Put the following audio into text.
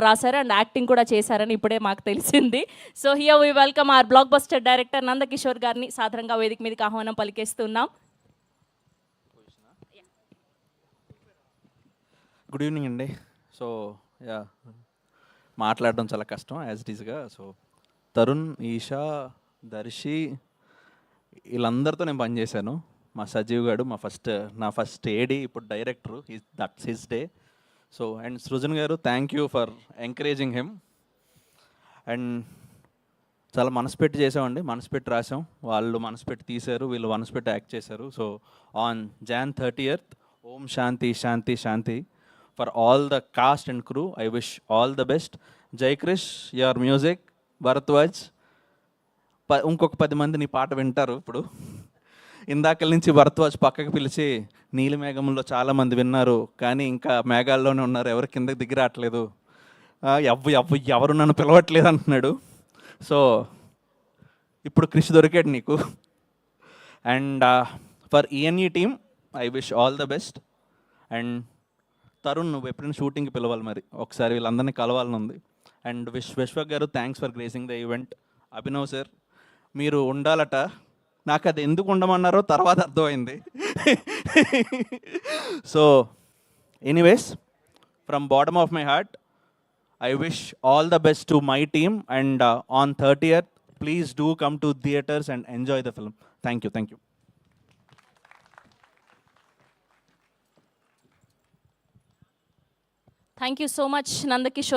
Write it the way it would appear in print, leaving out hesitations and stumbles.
రాశారు and acting కూడా చేశారని ఇప్పుడే మాకు తెలిసింది. So here we welcome our blockbuster director Nandakishore గారిని సాదరంగా వేదిక మీదకి ఆహ్వానం పలికేస్తున్నాం. గుడ్ ఈవినింగ్ అండి. సో మాట్లాడడం చాలా కష్టం యాజ్ ఇట్ ఈస్గా. సో తరుణ్, ఈషా, దర్శి వీళ్ళందరితో నేను పనిచేశాను. మా సజీవ్ గారు నా ఫస్ట్ ఏడి, ఇప్పుడు director. That's his day. So and Srujan గారు, thank you for encouraging him. And చాలా మనసు పెట్టి చేసామండి, మనసు పెట్టి రాసాం. వాళ్ళు మనసు పెట్టి తీశారు, వీళ్ళు మనసు పెట్టి యాక్ట్ చేశారు. సో ఆన్ Jan 30th, ఓం శాంతి శాంతి శాంతి for all the cast and crew. I wish all the best. జై క్రిష్, యువర్ మ్యూజిక్, భరద్వాజ్. ఇంకొక 10 మంది నీ పాట వింటారు ఇప్పుడు. ఇందాకల నుంచి భరద్వాజ్ పక్కకి పిలిచి, నీలి మేఘంలో చాలామంది విన్నారు కానీ ఇంకా మేఘాల్లోనే ఉన్నారు, ఎవరు కిందకి దిగి రావట్లేదు, ఎవరు నన్ను పిలవట్లేదు అంటున్నాడు. సో ఇప్పుడు క్రిష్ దొరికాడు నీకు. And for ENE team I wish all the best. And Tarun, నువ్వు ఎప్పుడైనా షూటింగ్కి పిలవాలి, మరి ఒకసారి వీళ్ళందరినీ కలవాలని ఉంది. అండ్ విశ్వక్ గారు, thanks for gracing the event. Abhinav sir, మీరు ఉండాలట. నాకు అది ఎందుకు ఉండమన్నారో తర్వాత అర్థమైంది. So anyways, from bottom of my heart, I wish all the best to my team, and on 30th, please do come to theaters and enjoy the film. Thank you, thank you. Thank you so much Nandakishore.